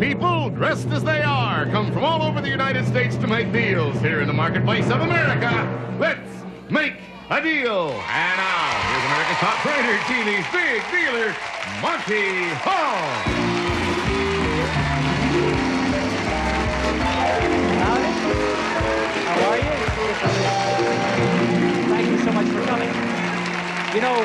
People, dressed as they are, come from all over the United States to make deals here in the marketplace of America. Let's make a deal. And now, here's America's top trader, TV's big dealer, Monty Hall. How are you? Thank you so much for coming. You know,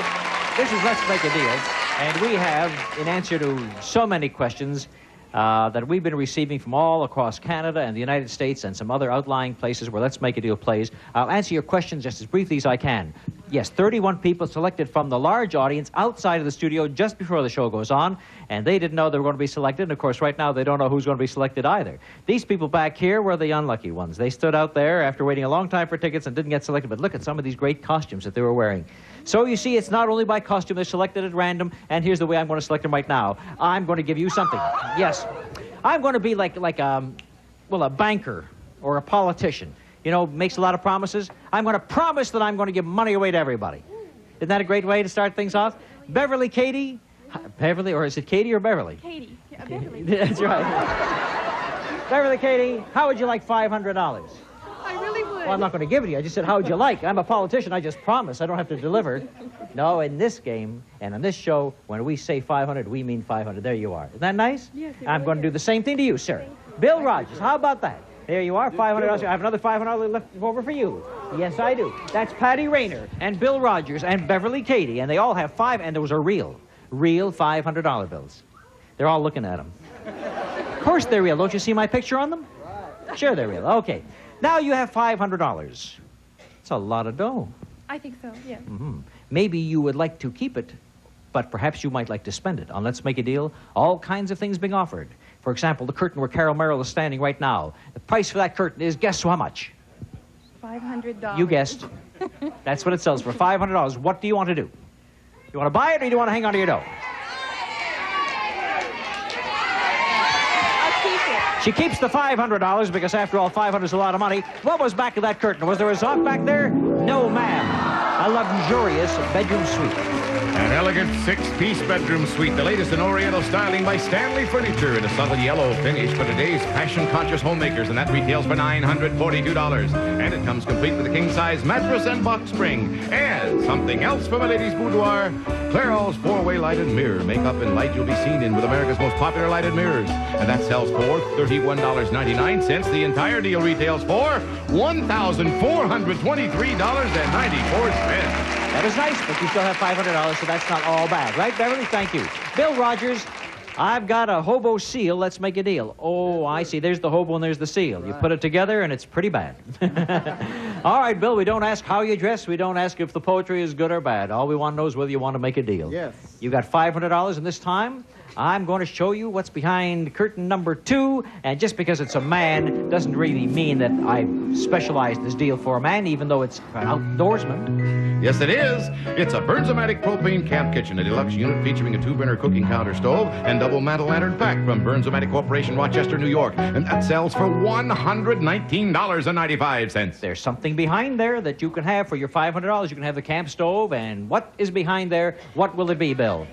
this is Let's Make a Deal, and we have, in answer to so many questions that we've been receiving from all across Canada and the United States and some other outlying places where Let's Make a Deal plays, I'll answer your questions just as briefly as I can. Yes, 31 people selected from the large audience outside of the studio just before the show goes on, and they didn't know they were going to be selected, and of course right now they don't know who's going to be selected either. These people back here were the unlucky ones. They stood out there after waiting a long time for tickets and didn't get selected, but look at some of these great costumes that they were wearing. So you see, it's not only by costume, they're selected at random, and here's the way I'm going to select them right now. I'm going to give you something. Yes. I'm going to be like a banker or a politician. You know, makes a lot of promises. I'm going to promise that I'm going to give money away to everybody. Isn't that a great way to start things off? Beverly, Katie? Beverly, or is it Katie or Beverly? Katie. Yeah, Beverly. That's right. Beverly, Katie, how would you like $500? I really would. Well, I'm not going to give it to you. I just said, how would you like? I'm a politician. I just promise. I don't have to deliver. No, in this game and on this show, when we say 500, we mean 500. There you are. Isn't that nice? Yes, it I'm really going to do the same thing to you, sir. Bill Rogers, how about that? There you are, $500. I have another $500 left over for you. Yes, I do. That's Patty Rayner and Bill Rogers and Beverly Katie, and they all have and there was a real $500 bills. They're all looking at them. Of course they're real. Don't you see my picture on them? Right. Sure they're real. Okay. Now you have $500. It's a lot of dough. I think so, yeah. Mm-hmm. Maybe you would like to keep it, but perhaps you might like to spend it on Let's Make a Deal. All kinds of things being offered. For example, the curtain where Carol Merrill is standing right now. The price for that curtain is, guess how much? $500. You guessed. That's what it sells for, $500. What do you want to do? You want to buy it or do you want to hang on to your dough? I'll keep it. She keeps the $500 because, after all, $500 is a lot of money. What was back of that curtain? Was there a zonk back there? No, ma'am. A luxurious bedroom suite. An elegant six-piece bedroom suite, the latest in Oriental styling by Stanley Furniture in a solid yellow finish for today's fashion-conscious homemakers, and that retails for $942. And it comes complete with a king-size mattress and box spring. And something else from a lady's boudoir, Clairol's four-way lighted mirror. Makeup and light you'll be seen in with America's most popular lighted mirrors. And that sells for $31.99. The entire deal retails for $1,423.94. That was nice, but you still have $500, so that's not all bad. Right, Beverly? Thank you. Bill Rogers, I've got a hobo seal. Let's make a deal. Oh, I see. There's the hobo and there's the seal. Right. You put it together, and it's pretty bad. All right, Bill, we don't ask how you dress. We don't ask if the poetry is good or bad. All we want to know is whether you want to make a deal. Yes. You got $500, and this time I'm going to show you what's behind curtain number 2, and just because it's a man doesn't really mean that I specialized this deal for a man, even though it's an outdoorsman. Yes, it is. It's a Burns-O-Matic propane camp kitchen, a deluxe unit featuring a 2-burner cooking counter stove and double mantle lantern pack from Burns-O-Matic Corporation, Rochester, New York. And that sells for $119.95. There's something behind there that you can have for your $500. You can have the camp stove, and what is behind there? What will it be, Bill?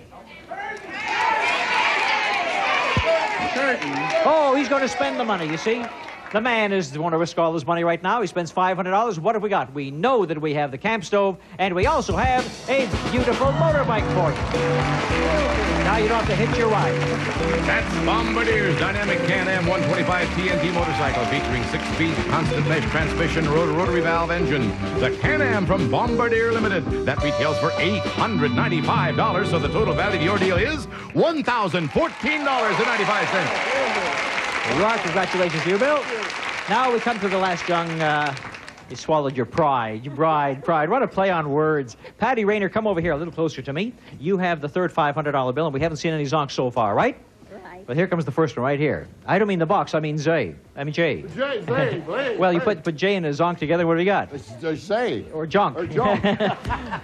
Oh, he's going to spend the money, you see. The man is want to risk all his money right now. He spends $500. What have we got? We know that we have the camp stove, and we also have a beautiful motorbike for you. Now you don't have to hitch your ride. That's Bombardier's dynamic Can-Am 125 TNT motorcycle featuring 6-speed constant mesh transmission rotary valve engine. The Can-Am from Bombardier Limited. That retails for $895, so the total value of your deal is $1,014.95. There you are. Congratulations to you, Bill. Now we come to the last young, you swallowed your pride. Your pride. What a play on words. Patty Rayner, come over here a little closer to me. You have the third $500 bill, and we haven't seen any zonks so far, right? Right. But here comes the first one right here. I don't mean the box, I mean Jay. Jay. Well, you put Jay and a zonk together, what do we got? Say. Or junk. Or junk.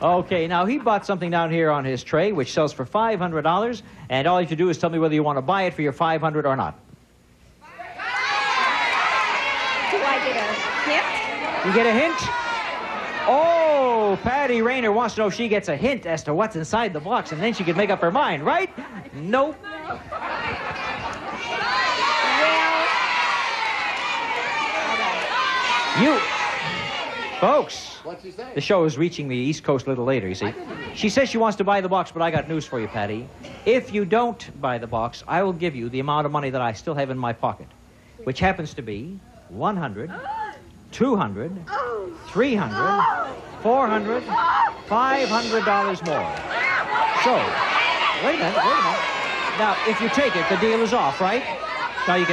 Okay, now he bought something down here on his tray, which sells for $500, and all you have to do is tell me whether you want to buy it for your $500 or not. You get a hint? Oh, Patty Rayner wants to know if she gets a hint as to what's inside the box, and then she can make up her mind, right? Nope. You... Folks, What's he say? the show is reaching the East Coast a little later, you see. She says she wants to buy the box, but I got news for you, Patty. If you don't buy the box, I will give you the amount of money that I still have in my pocket, which happens to be $100, $200, $300, $400, $500 more. So, wait a minute. Now, if you take it, the deal is off, right? Now, you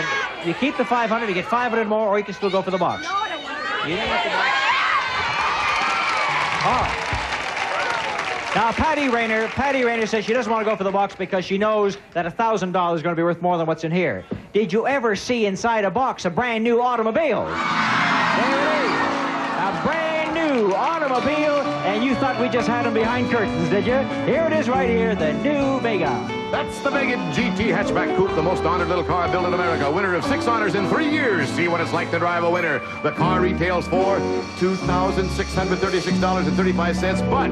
keep the 500, you get 500 more, or you can still go for the box. No, I don't want to. You didn't get the box. Oh. Now, Patty Rayner says she doesn't want to go for the box because she knows that $1,000 is going to be worth more than what's in here. Did you ever see inside a box a brand new automobile? There it is. A brand new automobile, and you thought we just had them behind curtains, did you? Here it is right here, the new Vega. That's the Vega GT hatchback coupe, the most honored little car built in America. Winner of 6 honors in 3 years. See what it's like to drive a winner. The car retails for $2,636.35, but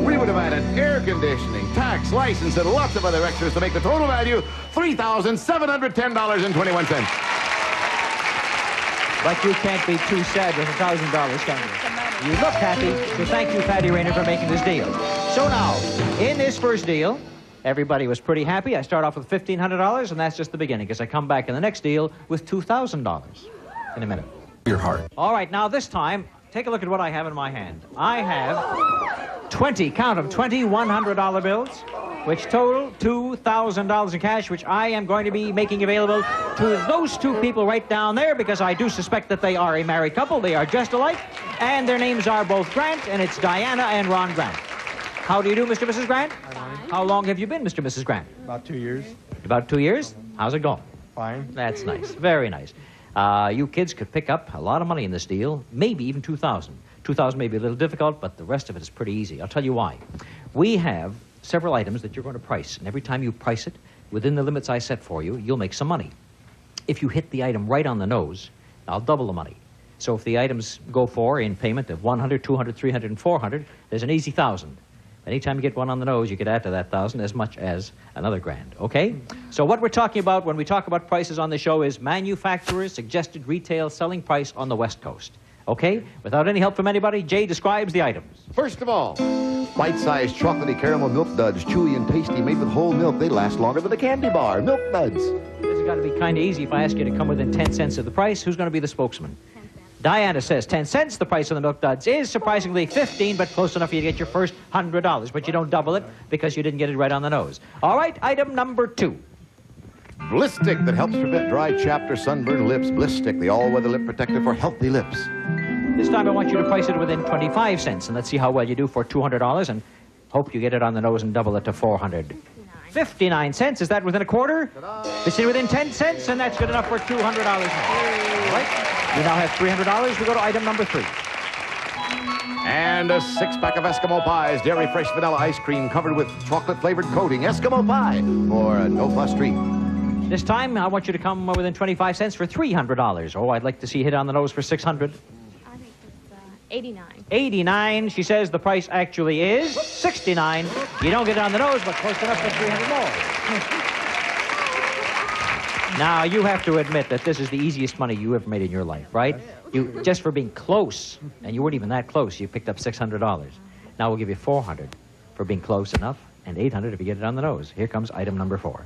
we would have added air conditioning, tax, license, and lots of other extras to make the total value $3,710.21. But you can't be too sad with $1,000, can you? You look happy, so thank you, Patty Rayner, for making this deal. So now, in this first deal, everybody was pretty happy. I start off with $1,500, and that's just the beginning, because I come back in the next deal with $2,000 in a minute. Your heart. All right, now this time, take a look at what I have in my hand. I have 20, count them, 20 $100 bills, which total $2,000 in cash, which I am going to be making available to those two people right down there, because I do suspect that they are a married couple. They are just alike, and their names are both Grant, and it's Diana and Ron Grant. How do you do, Mr. and Mrs. Grant? How long have you been, Mr. and Mrs. Grant? About 2 years. About 2 years? How's it going? Fine. That's nice. Very nice. You kids could pick up a lot of money in this deal, maybe even $2,000. $2,000 may be a little difficult, but the rest of it is pretty easy. I'll tell you why. We have several items that you're going to price, and every time you price it within the limits I set for you, you'll make some money. If you hit the item right on the nose, I'll double the money. So if the items go for in payment of $100, $200, $300, and $400, there's an easy $1,000. Anytime you get one on the nose, you could add to that $1,000 as much as another grand, okay? So what we're talking about when we talk about prices on the show is manufacturer's suggested retail selling price on the West Coast, okay? Without any help from anybody, Jay describes the items. First of all, bite-sized chocolatey caramel milk duds, chewy and tasty, made with whole milk. They last longer than a candy bar. Milk duds. This has got to be kind of easy. If I ask you to come within 10 cents of the price, who's going to be the spokesman? Diana says 10 cents. The price of the milk duds is surprisingly 15, but close enough for you to get your first $100. But you don't double it because you didn't get it right on the nose. All right, item number 2. Bliss Stick that helps prevent dry, chapped, or sunburned lips. Bliss Stick, the all-weather lip protector for healthy lips. This time I want you to price it within 25 cents, and let's see how well you do for $200, and hope you get it on the nose and double it to 400. 59 cents. Is that within a quarter? It's within 10 cents, and that's good enough for $200 more. All right. We now have $300. We go to item number 3. And a 6-pack of Eskimo pies, dairy fresh vanilla ice cream covered with chocolate-flavored coating. Eskimo pie for a no-fuss treat. This time, I want you to come within 25 cents for $300. Oh, I'd like to see you hit on the nose for $600. I think it's 89. 89. She says the price actually is 69. You don't get it on the nose, but close enough for 300 more. Now, you have to admit that this is the easiest money you ever made in your life, right? You just for being close, and you weren't even that close, you picked up $600. Now we'll give you $400 for being close enough, and $800 if you get it on the nose. Here comes item number 4.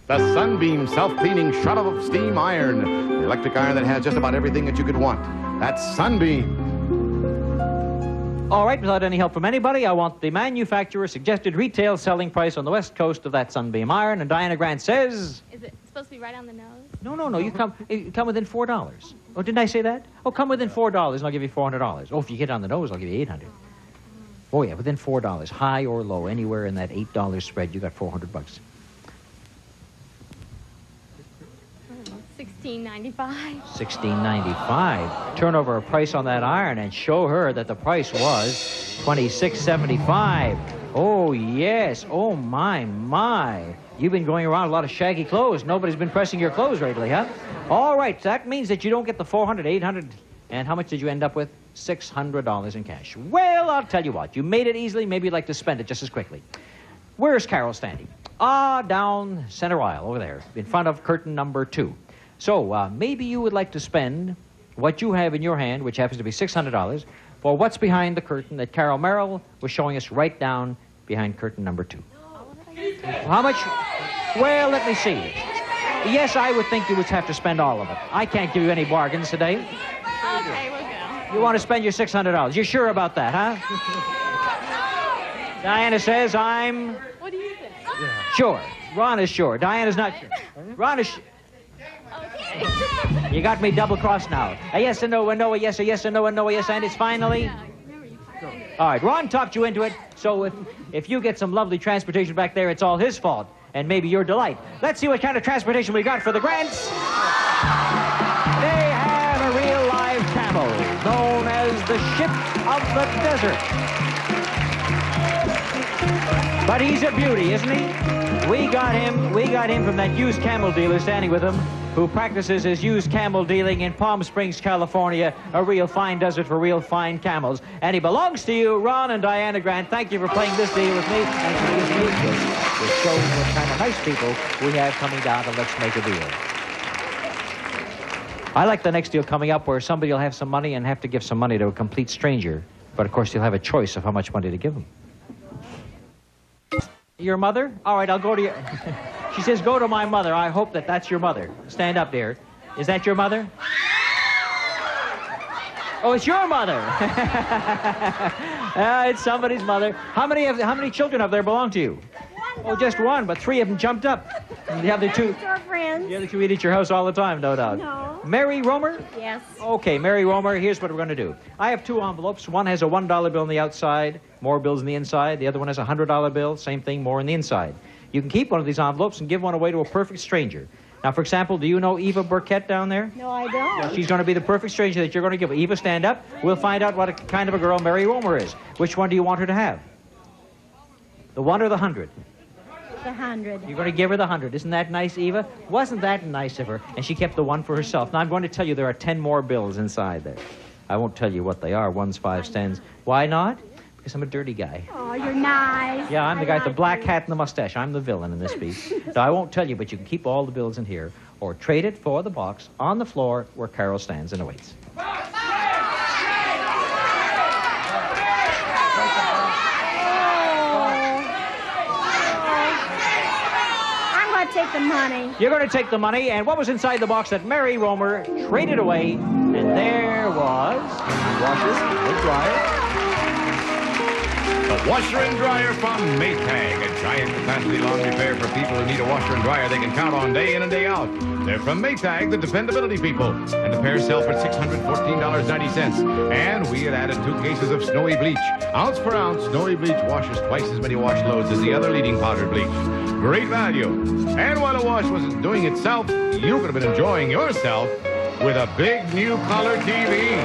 The Sunbeam self-cleaning shut-off-steam iron. The electric iron that has just about everything that you could want. That's Sunbeam. All right, without any help from anybody, I want the manufacturer's suggested retail selling price on the West Coast of that Sunbeam iron, and Diana Grant says... Is it supposed to be right on the nose? No, you come within $4. Oh, didn't I say that? Oh, come within $4, and I'll give you $400. Oh, if you get it on the nose, I'll give you $800. Oh, yeah, within $4, high or low, anywhere in that $8 spread, you got $400. $16.95. $16.95. Turn over a price on that iron and show her that the price was $26.75. Oh, yes. Oh, my. You've been going around a lot of shaggy clothes. Nobody's been pressing your clothes lately, huh? All right, that means that you don't get the $400, $800, and how much did you end up with? $600 in cash. Well, I'll tell you what. You made it easily. Maybe you'd like to spend it just as quickly. Where's Carol standing? Down center aisle over there, in front of curtain number 2. So maybe you would like to spend what you have in your hand, which happens to be $600, for what's behind the curtain that Carol Merrill was showing us right down behind curtain number 2. How much? Well, let me see. Yes, I would think you would have to spend all of it. I can't give you any bargains today. Okay, we'll go. You want to spend your $600. You're sure about that, huh? Diana says I'm What do you think? sure. Ron is sure. Diana's not sure. Ron is Okay. You got me double-crossed now. A yes, a no, a no, a yes, a yes, a no, a no, a yes, and it's finally... All right, Ron talked you into it, so if you get some lovely transportation back there, it's all his fault, and maybe your delight. Let's see what kind of transportation we got for the Grants. They have a real live camel, known as the ship of the desert. But he's a beauty, isn't he? We got him from that used camel dealer standing with him, who practices his used camel dealing in Palm Springs, California, a real fine desert for real fine camels. And he belongs to you, Ron and Diana Grant. Thank you for playing this deal with me. And please meet this. It shows what kind of nice people we have coming down to Let's Make a Deal. I like the next deal coming up where somebody will have some money and have to give some money to a complete stranger. But, of course, you'll have a choice of how much money to give them. Your mother? All right, I'll go to your... She says, go to my mother. I hope that's your mother. Stand up, dear. Is that your mother? Oh, it's your mother. It's somebody's mother. How many children of there belong to you? Oh, just one, but 3 of them jumped up. And the other 2... The other 2 eat at your house all the time, no doubt. No. Mary Romer? Yes. Okay, Mary Romer, here's what we're going to do. I have 2 envelopes. One has a $1 bill on the outside, more bills on the inside. The other one has a $100 bill, same thing, more on the inside. You can keep one of these envelopes and give one away to a perfect stranger. Now, for example, do you know Eva Burkett down there? No, I don't. Well, she's going to be the perfect stranger that you're going to give. Eva, stand up. We'll find out what kind of a girl Mary Romer is. Which one do you want her to have? The 1 or the 100? The 100. You're going to give her the 100. Isn't that nice, Eva? Wasn't that nice of her? And she kept the 1 for herself. Now, I'm going to tell you there are 10 more bills inside there. I won't tell you what they are. 1s, 5s, 10s. Why not? Because I'm a dirty guy. Oh, you're nice. Yeah, I'm the guy with the black hat and the mustache. I'm the villain in this piece. So I won't tell you, but you can keep all the bills in here or trade it for the box on the floor where Carol stands and awaits. I'm going to take the money. You're going to take the money, and what was inside the box that Mary Romer traded away? And there was washer, the dryer. The washer and dryer from Maytag, a giant capacity laundry repair for people who need a washer and dryer they can count on day in and day out. They're from Maytag, the dependability people. And the pair sell for $614.90. And we had added 2 cases of snowy bleach. Ounce per ounce, snowy bleach washes twice as many wash loads as the other leading powdered bleach. Great value. And while the wash wasn't doing itself, you could have been enjoying yourself with a big new color TV.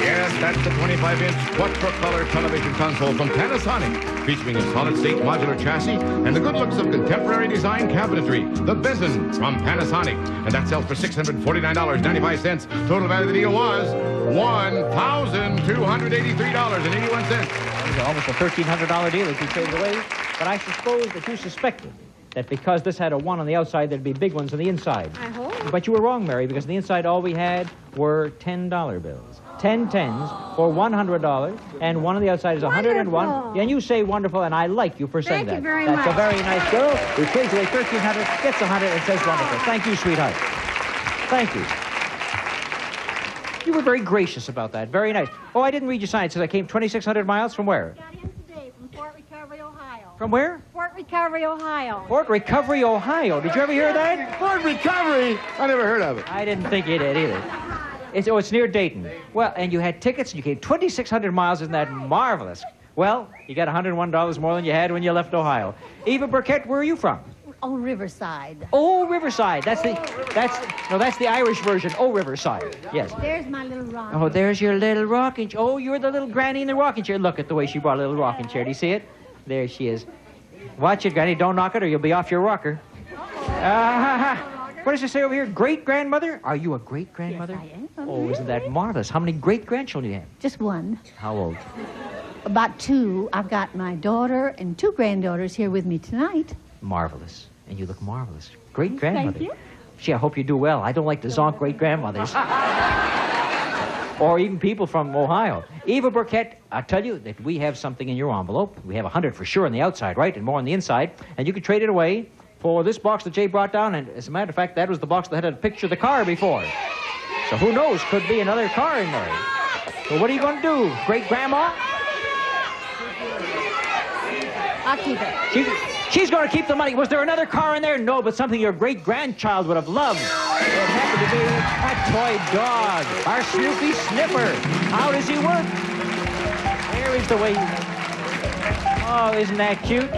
Yes, that's the 25-inch quadricolor television console from Panasonic, featuring a solid-state modular chassis and the good looks of contemporary design cabinetry, the Bison from Panasonic. And that sells for $649.95. Total value of the deal was $1,283.81. It was almost a $1,300 deal if you traded away. But I suppose that you suspected that because this had a 1 on the outside, there'd be big ones on the inside. I hope. But you were wrong, Mary, because on the inside all we had were $10 bills. 10 10s for $100, and one on the outside is 101. Wonderful. And you say wonderful, and I like you for saying Thank that. you very That's a much. very nice girl who trades away 1,300, gets 100, and says wonderful. Thank you, sweetheart. Thank you. You were very gracious about that. Very nice. Oh, I didn't read your sign. It says I came 2,600 miles from where? Got in today from Fort Recovery, Ohio. From where? Fort Recovery, Ohio. Fort Recovery, Ohio. Did you ever hear that? Fort Recovery? I never heard of it. I didn't think you did either. It's near Dayton. Well, and you had tickets, and you came 2,600 miles. Isn't that marvelous? Well, you got $101 more than you had when you left Ohio. Eva Burkett, where are you from? Oh, Riverside. Oh, Riverside. That's the Irish version. Oh, Riverside. Yes. There's my little rock. Oh, there's your little rocking chair. Oh, you're the little granny in the rocking chair. Look at the way she brought a little rocking chair. Do you see it? There she is. Watch it, Granny. Don't knock it or you'll be off your rocker. What does it say over here? Great-grandmother? Are you a great-grandmother? Yes, I am. Oh, isn't that marvelous? How many great-grandchildren do you have? Just one. How old? About 2. I've got my daughter and 2 granddaughters here with me tonight. Marvelous. And you look marvelous. Great-grandmother. Thank you. Gee, I hope you do well. I don't like to zonk great-grandmothers. Or even people from Ohio. Eva Burkett, I tell you that we have something in your envelope. We have 100 for sure on the outside, right? And more on the inside. And you can trade it away for this box that Jay brought down. And as a matter of fact, that was the box that had a picture of the car before. So who knows? Could be another car in there. So what are you going to do? Great-grandma? I'll keep it. She's going to keep the money. Was there another car in there? No, but something your great-grandchild would have loved. It happened to be a toy dog, our Snoopy Sniffer. How does he work? There is the way. Oh, isn't that cute?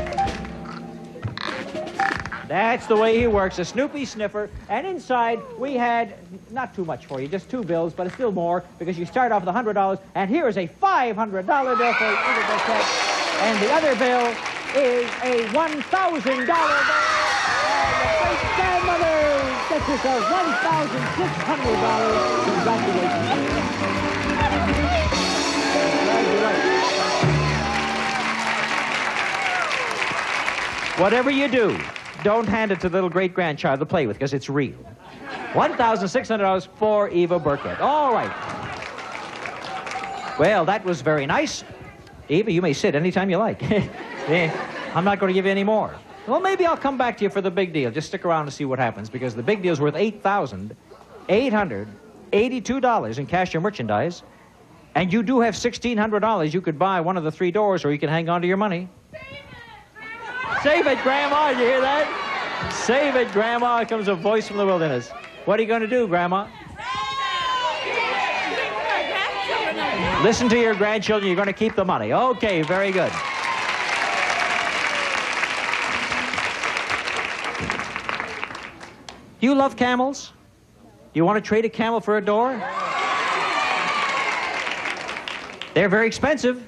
That's the way he works, a Snoopy Sniffer. And inside, we had, not too much for you, just 2 bills, but it's still more, because you start off with $100, and here is a $500 bill for Eva Burkett. And the other bill is a $1,000 bill. And the great-grandmother gets herself $1,600. Congratulations. Whatever you do, don't hand it to the little great-grandchild to play with, because it's real. $1,600 for Eva Burkett. All right. Well, that was very nice. Eva, you may sit anytime you like. I'm not going to give you any more. Well, maybe I'll come back to you for the big deal. Just stick around and see what happens, because the big deal is worth $8,882 in cash or merchandise. And you do have $1,600. You could buy one of the 3 doors, or you can hang on to your money. Save it, Grandma. You hear that? Save it, Grandma. Here comes a voice from the wilderness. What are you going to do, Grandma? Listen to your grandchildren. You're going to keep the money. Okay, very good. Do you love camels? Do you want to trade a camel for a door? They're very expensive,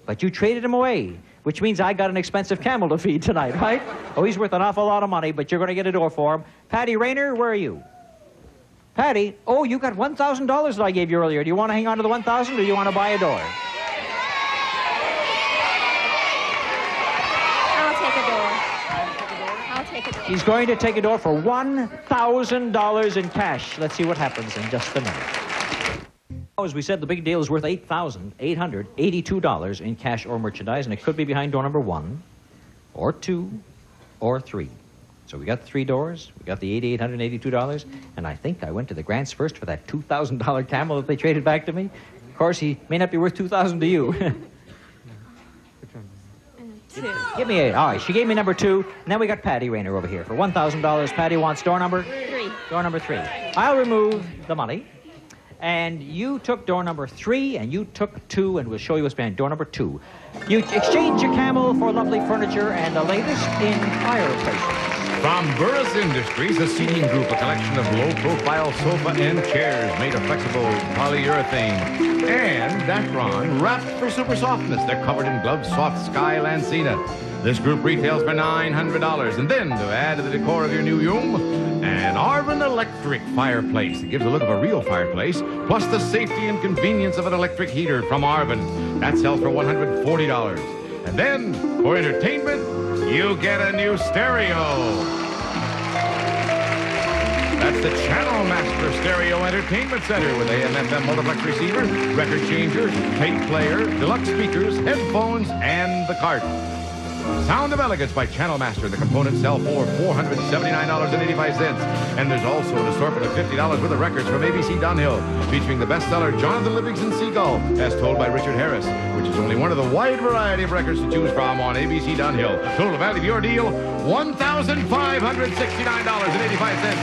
but you traded them away, which means I got an expensive camel to feed tonight, right? Oh, he's worth an awful lot of money, but you're going to get a door for him. Patty Rayner, where are you? Patty, oh, you got $1,000 that I gave you earlier. Do you want to hang on to the $1,000, or do you want to buy a door? I'll take a door. I'll take a door. He's going to take a door for $1,000 in cash. Let's see what happens in just a minute. As we said, the big deal is worth $8,882 in cash or merchandise, and it could be behind door number 1, or 2, or 3. So we got the 3 doors, we got the $8,882, and I think I went to the Grants first for that $2,000 camel that they traded back to me. Of course, he may not be worth $2,000 to you. 2. Give me 8. All right, she gave me number 2, and then we got Patty Rayner over here for $1,000. Patty wants door number? 3. Door number 3. I'll remove the money. And you took door number 3, and you took 2, and we'll show you what's behind door number 2. You exchange your camel for lovely furniture and the latest in fireplaces. From Burris Industries, a seating group, a collection of low-profile sofa and chairs made of flexible polyurethane. And Dacron, wrapped for super softness. They're covered in Glove's soft Sky Lancina. This group retails for $900. And then, to add to the decor of your new room, an Arvin electric fireplace. It gives the look of a real fireplace, plus the safety and convenience of an electric heater from Arvin. That sells for $140. And then, for entertainment, you get a new stereo. That's the Channel Master Stereo Entertainment Center with AM/FM multiplex receiver, record changer, tape player, deluxe speakers, headphones, and the cart. Sound of Elegance by Channel Master. The components sell for $479.85. And there's also an assortment of $50 worth of records from ABC Dunhill, featuring the bestseller Jonathan Livingston Seagull, as told by Richard Harris, which is only one of the wide variety of records to choose from on ABC Dunhill. Total value of your deal, $1,569.85.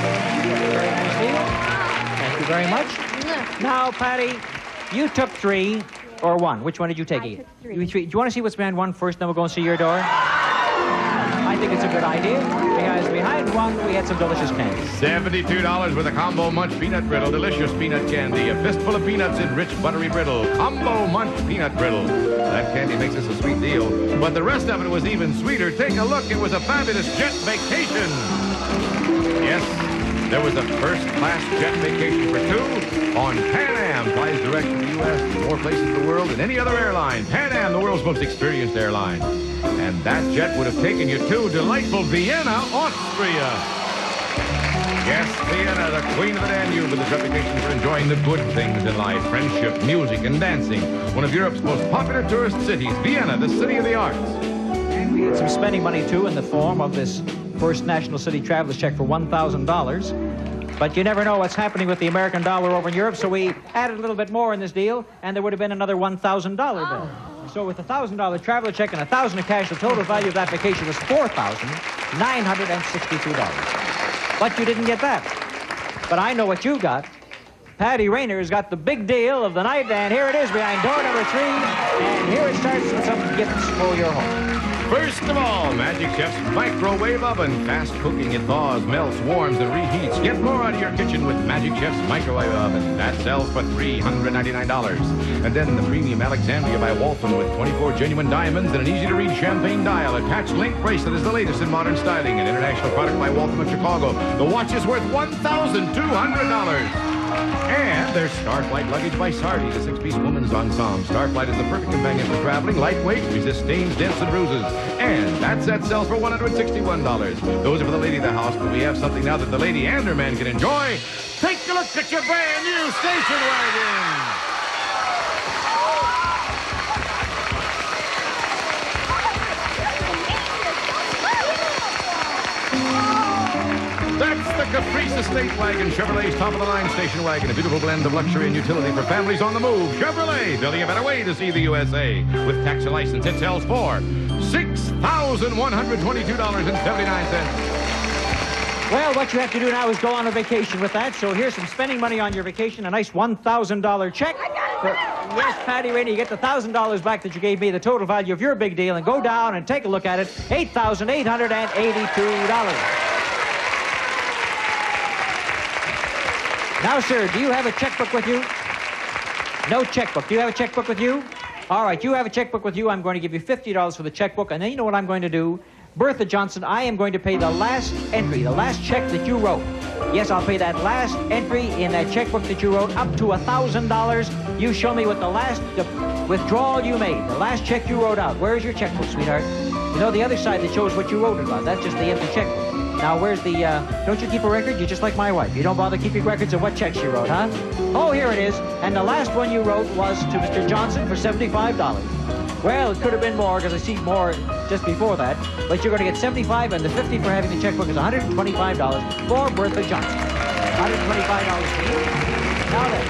Thank you very much. Now, Patty, you took 3 or 1. Which one did you take? I took 3. Do you want to see what's behind 1 first, then we'll go and see your door? I think it's a good idea, because behind 1, we had some delicious candy. $72 with a Combo Munch Peanut Brittle. Delicious peanut candy. A fistful of peanuts in rich buttery brittle. Combo Munch Peanut Brittle. That candy makes this a sweet deal. But the rest of it was even sweeter. Take a look. It was a fabulous jet vacation. Yes, there was a first-class jet vacation for 2 on Pan Am. Flies direct to the U.S. to more places in the world than any other airline. Pan Am, the world's most experienced airline. And that jet would have taken you to delightful Vienna, Austria. Yes, Vienna, the queen of the Danube, with its reputation for enjoying the good things in life, friendship, music, and dancing. One of Europe's most popular tourist cities, Vienna, the city of the arts. And we had some spending money, too, in the form of this First National City Traveler's check for $1,000. But you never know what's happening with the American dollar over in Europe, so we added a little bit more in this deal, and there would have been another $1,000 bill. So with a $1,000 traveler check and $1,000 of cash, the total value of that vacation was $4,962. But you didn't get that. But I know what you got. Patty Rayner's got the big deal of the night, and here it is behind door number 3. And here it starts with some gifts for your home. First of all, Magic Chef's microwave oven. Fast cooking, it thaws, melts, warms, and reheats. Get more out of your kitchen with Magic Chef's microwave oven. That sells for $399. And then the premium Alexandria by Waltham with 24 genuine diamonds and an easy-to-read champagne dial. Attached link bracelet is the latest in modern styling. An international product by Waltham of Chicago. The watch is worth $1,200. And there's Starflight luggage by Sardi, the 6-piece woman's ensemble. Starflight is the perfect companion for traveling, lightweight, resists stains, dents, and bruises. And that set sells for $161. Those are for the lady of the house, but we have something now that the lady and her man can enjoy. Take a look at your brand new station wagon. That's the Caprice Estate Wagon, Chevrolet's top-of-the-line station wagon. A beautiful blend of luxury and utility for families on the move. Chevrolet, building a better way to see the USA. With tax and license, it sells for $6,122.79. Well, what you have to do now is go on a vacation with that. So here's some spending money on your vacation, a nice $1,000 check. Yes, Patty Rainey, you get the $1,000 back that you gave me, the total value of your big deal, and go down and take a look at it, $8,882. Now, sir, do you have a checkbook with you? No checkbook. Do you have a checkbook with you? All right, you have a checkbook with you. I'm going to give you $50 for the checkbook, and then you know what I'm going to do? Bertha Johnson, I am going to pay the last entry, the last check that you wrote. Yes, I'll pay that last entry in that checkbook that you wrote up to $1,000. You show me what the last withdrawal you made, the last check you wrote out. Where's your checkbook, sweetheart? You know, the other side that shows what you wrote about. That's just the empty checkbook. Now, where's the, don't you keep a record? You're just like my wife. You don't bother keeping records of what checks you wrote, huh? Oh, here it is. And the last one you wrote was to Mr. Johnson for $75. Well, it could have been more, because I see more just before that. But you're going to get $75, and the $50 for having the checkbook is $125 for Bertha Johnson. $125 for you. Now then.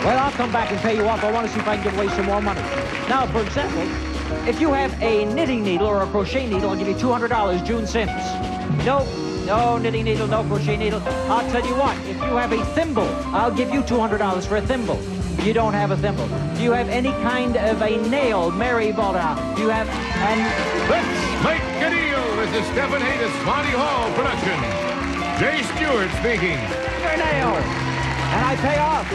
Well, I'll come back and pay you off. I want to see if I can give away some more money. Now, for example, if you have a knitting needle or a crochet needle, I'll give you $200, June Sims. No knitting needle, no crochet needle. I'll tell you what, if you have a thimble, I'll give you $200 for a thimble. You don't have a thimble. Do you have any kind of a nail, Mary Balda? Do you have an... Let's make a deal. This is Stephen Hayes, Monty Hall production. Jay Stewart speaking. Your nail. And I pay off.